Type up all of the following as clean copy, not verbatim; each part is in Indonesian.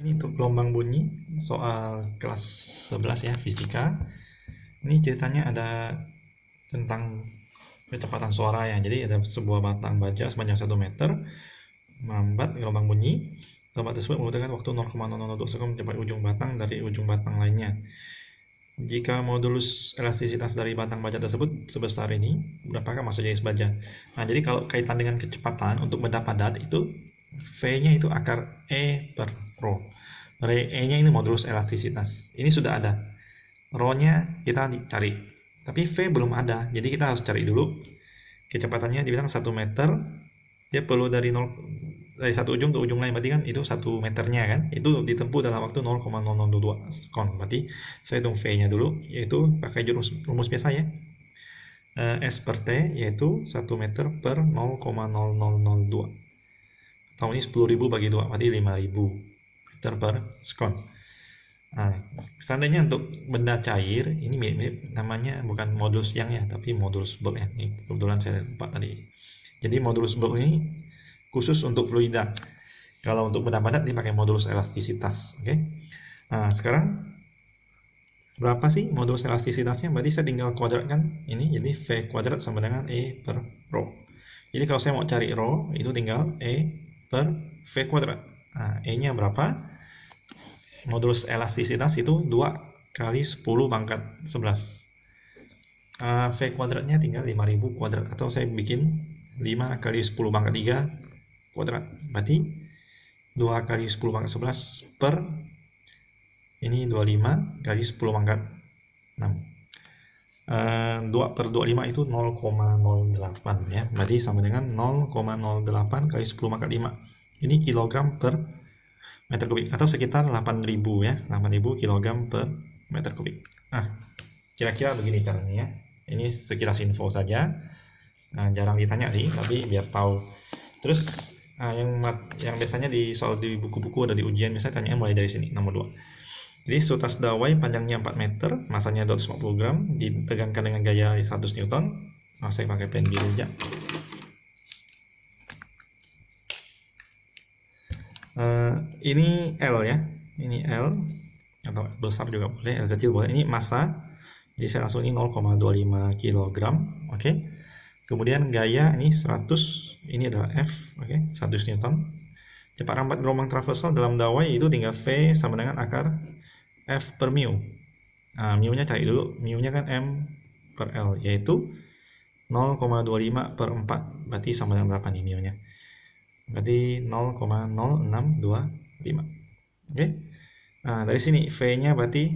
Ini untuk gelombang bunyi soal kelas 11 ya, fisika. Ini ceritanya ada tentang kecepatan suara ya. Jadi ada sebuah batang baja sepanjang 1 meter merambat gelombang bunyi. Gelombang tersebut membutuhkan waktu 0,002 sekund mencapai ujung batang dari ujung batang lainnya. Jika modulus elastisitas dari batang baja tersebut sebesar ini, berapakah massa J baja? Nah, jadi kalau kaitan dengan kecepatan untuk benda padat itu V-nya itu akar E per rho. E-nya ini modulus elastisitas. Ini sudah ada. Rho-nya kita cari. Tapi V belum ada. Jadi kita harus cari dulu. Kecepatannya dibilang 1 meter. Dia perlu dari satu ujung ke ujung lain. Berarti kan itu 1 meternya kan. Itu ditempuh dalam waktu 0,0002 sekon. Berarti saya hitung V-nya dulu. Yaitu pakai rumus biasa ya. S per T yaitu 1 meter per 0,0002. Atau ini 10.000 bagi 2. Berarti 5.000 meter per sekon. Nah, seandainya untuk benda cair, ini mirip namanya bukan modulus Young ya, tapi modulus Bohr ya. Ini kebetulan saya lupa tadi. Jadi modulus Bohr ini khusus untuk fluida. Kalau untuk benda padat dipakai modulus elastisitas, oke? Nah, sekarang berapa sih modulus elastisitasnya? Berarti saya tinggal kuadratkan ini, jadi V kuadrat sama dengan E per rho. Jadi kalau saya mau cari rho, itu tinggal E per V kuadrat. Nah, E-nya berapa? Modulus elastisitas itu 2 kali 10 pangkat 11. V kuadratnya tinggal 5.000 kuadrat. Atau saya bikin 5 kali 10 pangkat 3 kuadrat. Berarti 2 kali 10 pangkat 11 per ini 25 kali 10 pangkat 6. 2 per 25 itu 0,08 ya. Berarti sama dengan 0,08 kali 10 pangkat 5. Ini kilogram per meter kubik atau sekitar 8.000 ya, 8.000 kg per meter kubik. Nah, kira-kira begini caranya ya. Ini sekilas info saja. Nah, jarang ditanya sih, tapi biar tahu. Terus yang biasanya di soal di buku-buku ada di ujian misalnya tanya mulai dari sini nomor 2. Jadi sutas dawai panjangnya 4 meter, masanya 250 gram, ditegangkan dengan gaya 100 Newton. Nah, saya pakai pen biru aja. Ini L ya, ini L atau besar juga boleh, L kecil boleh. Ini massa, jadi saya langsung ini 0,25 kg, oke. Kemudian gaya ini 100, ini adalah F, oke, 100 Newton. Cepat rambat gelombang transversal dalam dawai itu tinggal V sama dengan akar F per mu. Nah, mu-nya cari dulu, mu-nya kan M per L, yaitu 0,25 per 4, berarti sama dengan berapa nih mu-nya? Berarti 0,0625. Oke. Nah, dari sini V-nya berarti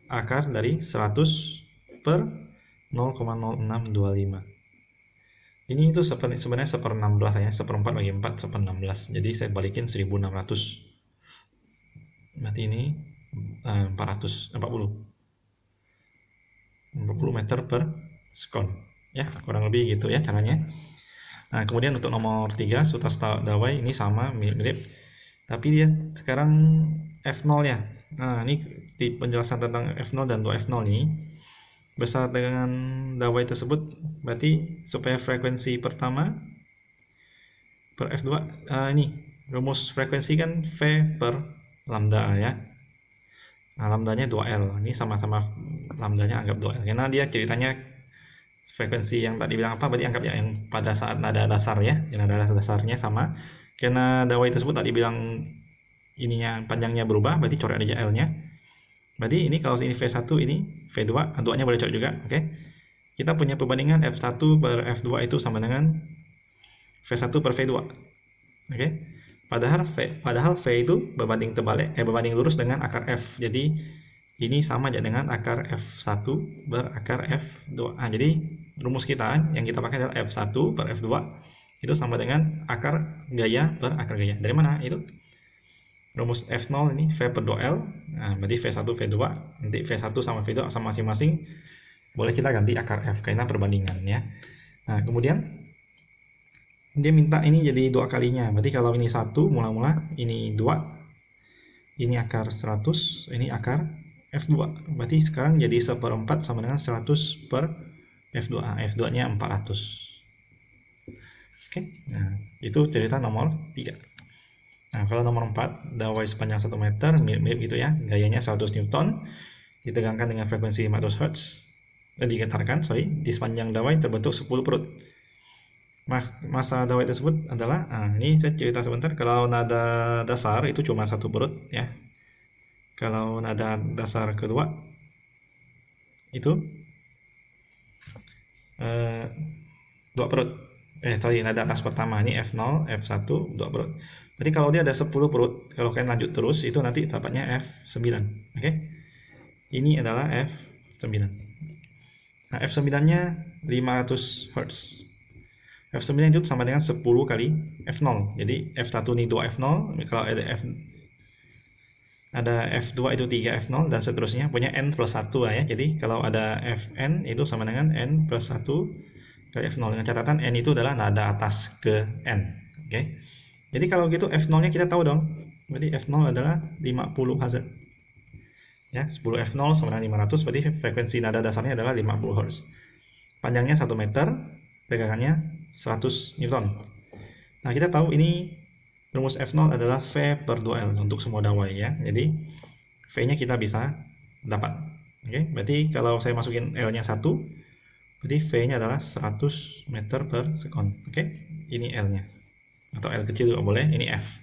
akar dari 100 per 0,0625. Ini itu sebenarnya 1/16 ya, 1/4 bagi 4 1/16. Jadi saya balikin 1600. Berarti ini 40 meter per sekon. Ya, kurang lebih gitu ya caranya. Nah, kemudian untuk nomor 3, sutas dawai ini sama, mirip. Tapi dia sekarang F0 ya. Nah, ini di penjelasan tentang F0 dan 2F0 ini. Besar tegangan dawai tersebut, berarti supaya frekuensi pertama per F2, ini rumus frekuensi kan V per lambda ya. Nah, lambdanya 2L. Ini sama-sama lambdanya anggap 2L. Karena dia ceritanya frekuensi yang tadi bilang apa, berarti anggap ya yang pada saat nada dasar ya. Yang nada dasarnya sama. Karena dawai tersebut tadi bilang ininya panjangnya berubah, berarti coret aja L-nya. Berarti ini kalau ini V1, ini V2, A2-nya boleh coret juga, oke. Kita punya perbandingan F1 per F2 itu sama dengan V1 per V2. Oke. Padahal V itu berbanding terbalik, berbanding lurus dengan akar F. Jadi ini sama aja dengan akar F1 berakar F2. Nah, jadi rumus kita yang kita pakai adalah F1 per F2 itu sama dengan akar gaya per akar gaya. Dari mana itu? Rumus F0 ini V per 2L. Nah, berarti V1 V2. Nanti V1 sama V2 sama masing-masing boleh kita ganti akar F karena perbandingan ya. Nah, kemudian dia minta ini jadi 2 kalinya. Berarti kalau ini 1 mula-mula, ini 2, ini akar 100, ini akar F2. Berarti sekarang jadi 1/4 sama dengan 100 per F2. F2-nya 400. Oke. Nah, itu cerita nomor 3. Nah, kalau nomor 4, dawai sepanjang 1 meter, mirip-mirip gitu ya, gayanya 100 Newton, ditegangkan dengan frekuensi 500 Hz, digetarkan, di sepanjang dawai terbentuk 10 perut. Masa dawai tersebut adalah, ini saya cerita sebentar, kalau nada dasar itu cuma 1 perut ya. Kalau nada dasar kedua itu 2 perut. Nada atas pertama ini F0, F1, 2 perut. Jadi kalau dia ada 10 perut, kalau kalian lanjut terus, itu nanti dapatnya F9. Oke? Ini adalah F9. Nah, F9-nya 500 Hz. F9 itu sama dengan 10 kali F0. Jadi F1 ini 2 F0, kalau ada F2 itu 3 F0 dan seterusnya, punya N plus 1 ya. Jadi kalau ada Fn itu sama dengan N plus 1 kali F0, dengan catatan N itu adalah nada atas ke N. Oke. Jadi kalau gitu F0-nya kita tahu dong. Berarti F0 adalah 50 Hz. Ya, 10 F0 sama dengan 500, berarti frekuensi nada dasarnya adalah 50 Hz. Panjangnya 1 meter, tegangannya 100 Newton. Nah, kita tahu ini rumus F0 adalah V per 2L untuk semua dawai ya. Jadi V-nya kita bisa dapat. Oke, berarti kalau saya masukin L-nya 1, berarti V-nya adalah 100 meter per sekon. Oke, ini L-nya. Atau L kecil juga boleh, ini F.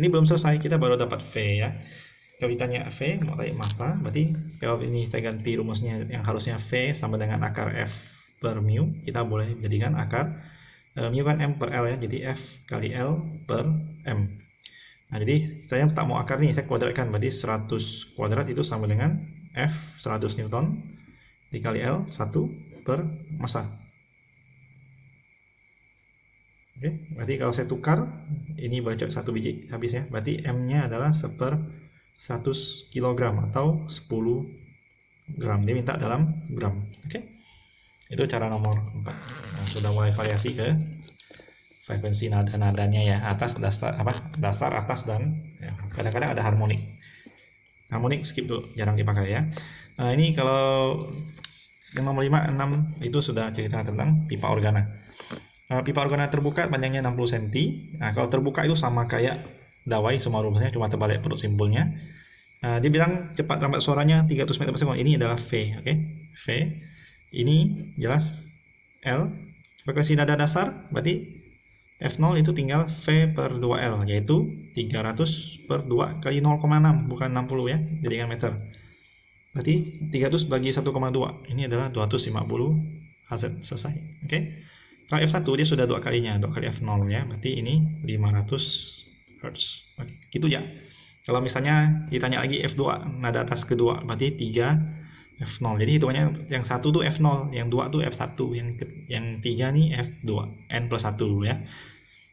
Ini belum selesai, kita baru dapat V ya. Kalau ditanya V, mau tanya massa, berarti kalau ini saya ganti rumusnya yang harusnya V sama dengan akar F per mu, kita boleh jadikan akar mu kan M per L ya, jadi F kali L per M. Nah, jadi saya tak mau akar nih, saya kuadratkan, berarti 100 kuadrat itu sama dengan F 100 Newton dikali L 1 per massa. Oke, berarti kalau saya tukar, ini bacot 1 biji habis ya, berarti M-nya adalah 100 kg atau 10 gram, dia minta dalam gram. Oke, itu cara nomor 4. Nah, sudah mulai variasi ke frekuensi nada-nadanya ya, atas, dasar, atas, dan ya, kadang-kadang ada harmonik. Harmonik skip dulu, jarang dipakai ya. Nah, ini kalau yang nomor 5, 6 itu sudah cerita tentang pipa organa. Pipa organa terbuka panjangnya 60 cm. Nah, kalau terbuka itu sama kayak dawai, semua rumusnya cuma terbalik perut simpulnya. Dia bilang cepat lambat suaranya 300 meter per sekon. Ini adalah V, oke? V. Ini jelas L. Frekuensi nada dasar berarti F0 itu tinggal V per 2L, yaitu 300 per 2 kali 0,6, bukan 60 ya, jadikan meter. Berarti 300 bagi 1,2, ini adalah 250 Hz, selesai. Oke? Kalau F1 dia sudah 2 kalinya, 2 kali F0 ya, berarti ini 500 Hz. Oke, gitu ya. Kalau misalnya ditanya lagi F2, nada atas kedua, berarti 3 F0. Jadi hitungannya yang 1 tuh F0, yang 2 tuh F1, yang 3 nih F2, N plus 1 ya.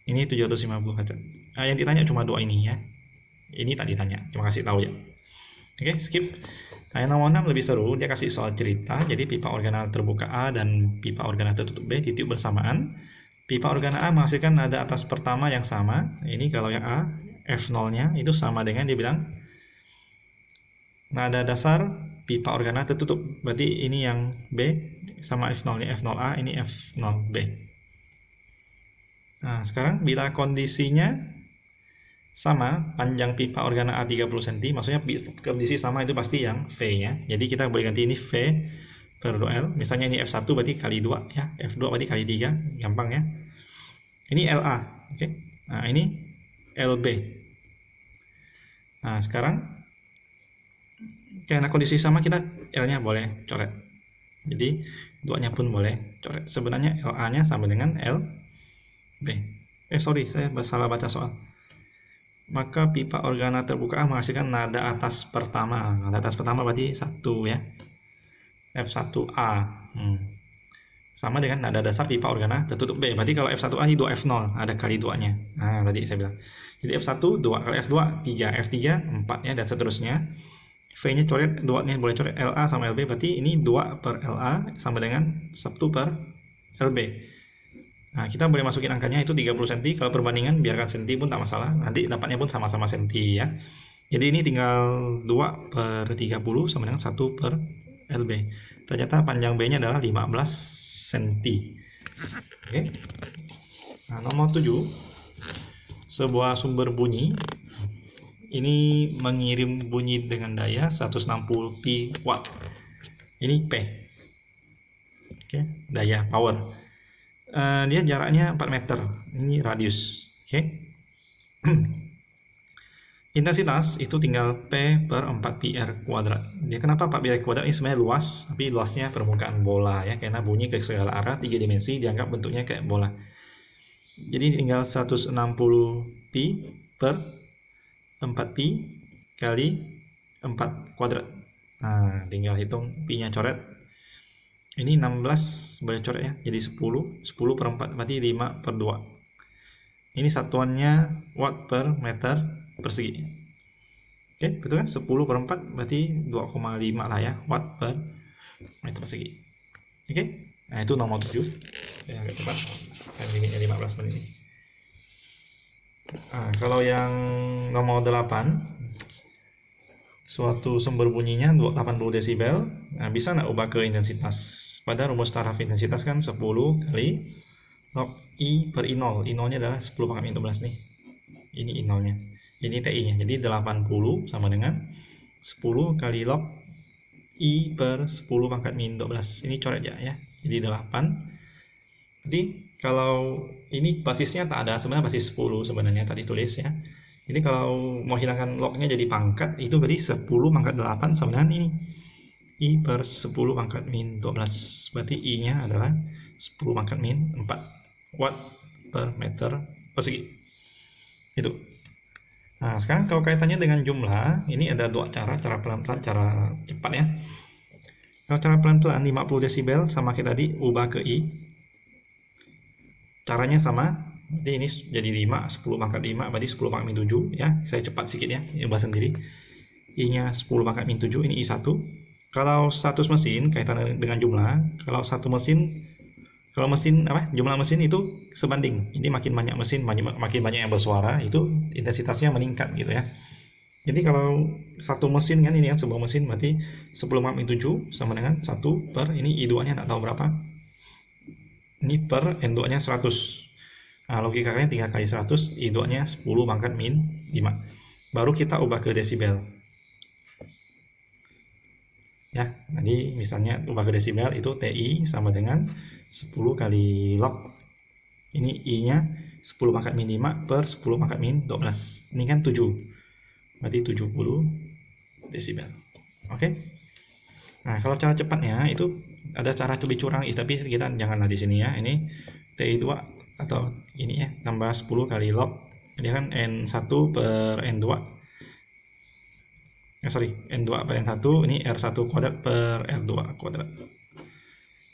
Ini 750 Hz. Yang ditanya cuma 2 ini ya. Ini tak ditanya, cuma kasih tahu ya. Oke, skip. Nah, yang nomor 6 lebih seru, dia kasih soal cerita. Jadi pipa organa terbuka A dan pipa organa tertutup B ditiup bersamaan. Pipa organa A menghasilkan nada atas pertama yang sama. Ini kalau yang A, F0-nya itu sama dengan dia bilang nada dasar pipa organa tertutup. Berarti ini yang B sama F0-nya, F0A, ini F0B. Nah, sekarang bila kondisinya sama, panjang pipa organa A 30 cm, maksudnya kondisi sama itu pasti yang V ya. Jadi kita boleh ganti ini V per 2L. Misalnya ini F1 berarti kali 2 ya, F2 berarti kali 3, gampang ya. Ini LA, oke. Nah, ini LB. Nah, sekarang karena kondisi sama, kita L-nya boleh coret. Jadi, 2-nya pun boleh coret. Sebenarnya LA-nya sama dengan LB. Sorry, saya salah baca soal. Maka pipa organa terbuka menghasilkan nada atas pertama. Nada atas pertama berarti 1 ya. F1A. Sama dengan nada dasar pipa organa tertutup B. Berarti kalau F1A ini 2F0, ada kali 2-nya. Nah, tadi saya bilang. Jadi F1 2, kalau F2 3, F3 4 ya, dan seterusnya. V-nya coret, 2-nya boleh coret, LA sama LB, berarti ini 2 per LA sama dengan 1 per LB. Nah, kita boleh masukin angkanya itu 30 cm. Kalau perbandingan biarkan senti pun tak masalah. Nanti dapatnya pun sama-sama senti ya. Jadi ini tinggal 2 per 30 sama dengan 1 per LB. Ternyata panjang B-nya adalah 15 cm. Oke. Nah, nomor 7. sebuah sumber bunyi ini mengirim bunyi dengan daya 160 pi watt. Ini P. Oke, daya power. Dia jaraknya 4 meter. Ini radius. Oke. Intensitas itu tinggal P per 4 pi R kuadrat. Dia kenapa 4 pi R kuadrat? Ini sebenarnya luas, tapi luasnya permukaan bola ya, karena bunyi ke segala arah 3 dimensi dianggap bentuknya kayak bola. Jadi tinggal 160 pi per 4 pi kali 4 kuadrat. Nah, tinggal hitung pi-nya coret. Ini 16 boleh coret ya, jadi 10 per 4 berarti 5 per 2. Ini satuannya watt per meter persegi. Oke, betul kan? 10 per 4 berarti 2,5 lah ya, watt per meter persegi. Oke, nah itu nomor 7. Saya agak cepat, time limitnya 15 menit. Nah, kalau yang nomor 8, suatu sumber bunyinya 80 desibel. Nah, bisa nggak ubah ke intensitas? Pada rumus taraf intensitas kan 10 kali log I per I0. I0-nya adalah 10 pangkat min 12 nih. Ini I0-nya. Ini TI-nya. Jadi 80 sama dengan 10 kali log I per 10 pangkat min 12. Ini coret aja ya. Jadi 8. Jadi kalau ini basisnya tak ada, sebenarnya basis 10 sebenarnya tadi tulis ya. Jadi kalau mau hilangkan lognya jadi pangkat, itu berarti 10 pangkat 8 sama dengan ini. I per 10 pangkat min 12. Berarti I-nya adalah 10 pangkat min 4 watt per meter persegi. Itu. Nah, sekarang kalau kaitannya dengan jumlah, ini ada dua cara pelan-pelan, cara cepat ya. Kalau cara pelan-pelan 50 desibel sama kayak tadi, ubah ke I. Caranya sama. Jadi ini jadi 5, 10 pangkat 5, berarti 10 pangkat min 7 ya. Saya cepat sedikit ya, ubah sendiri. I-nya 10 pangkat min 7, ini I1. Kalau 100 mesin kaitan dengan jumlah, kalau satu mesin, kalau mesin jumlah mesin itu sebanding. Jadi makin banyak mesin, makin banyak yang bersuara, itu intensitasnya meningkat gitu ya. Jadi kalau satu mesin kan ini kan sebuah mesin berarti 10 pangkat min 7 sama dengan 1 per ini I2-nya tak tahu berapa. Ini per N2-nya 100. Nah, logikanya 3 kali 100, I2-nya 10 pangkat min 5. Baru kita ubah ke desibel. Ya, jadi misalnya ubah ke desibel itu TI sama dengan 10 kali log. Ini I-nya 10 pangkat min 5 per 10 pangkat min 12. Ini kan 7. Berarti 70 desibel. Oke. Nah, kalau cara cepatnya itu ada cara lebih curang, tapi kita janganlah di sini ya. Ini TI2 atau ini ya, tambah 10 kali log. Dia kan N1 per N2. N2 per N1, ini R1 kuadrat per R2 kuadrat.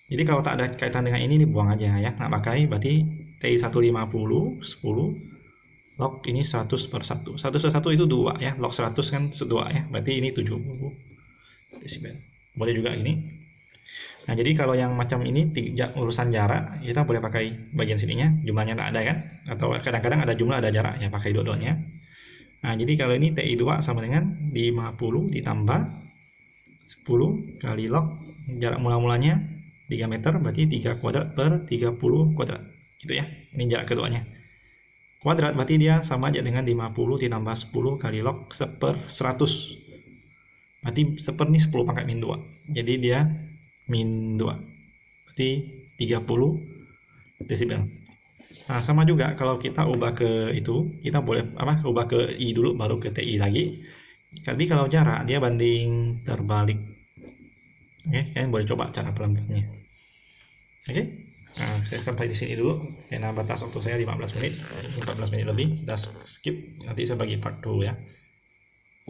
Jadi kalau tak ada kaitan dengan ini buang aja ya, nggak pakai. Berarti TI150 10 log ini 100 per 1. 100 per 1 itu 2 ya, log 100 kan 2 ya, berarti ini 70 desibel. Boleh juga ini. Nah, jadi kalau yang macam ini urusan jarak, kita boleh pakai bagian sininya, jumlahnya tak ada kan, atau kadang-kadang ada jumlah ada jarak ya, pakai dua-duanya. Nah, jadi kalau ini TI2 sama dengan 50 ditambah 10 kali log jarak mula-mulanya 3 meter, berarti 3 kuadrat per 30 kuadrat. Gitu ya, ini jarak keduanya. Kuadrat berarti dia sama aja dengan 50 ditambah 10 kali log per 100. Berarti seper ini 10 pangkat min 2. Jadi dia min 2. Berarti 30 desibel. Nah, sama juga kalau kita ubah ke itu, kita boleh ubah ke I dulu baru ke TI lagi. Tapi kalau jarak dia banding terbalik. Oke, kalian boleh coba cara pelan-pelannya. Oke. Nah, saya sampai di sini dulu karena batas waktu saya 15 menit, 14 menit lebih. Kita skip, nanti saya bagi part 2 ya.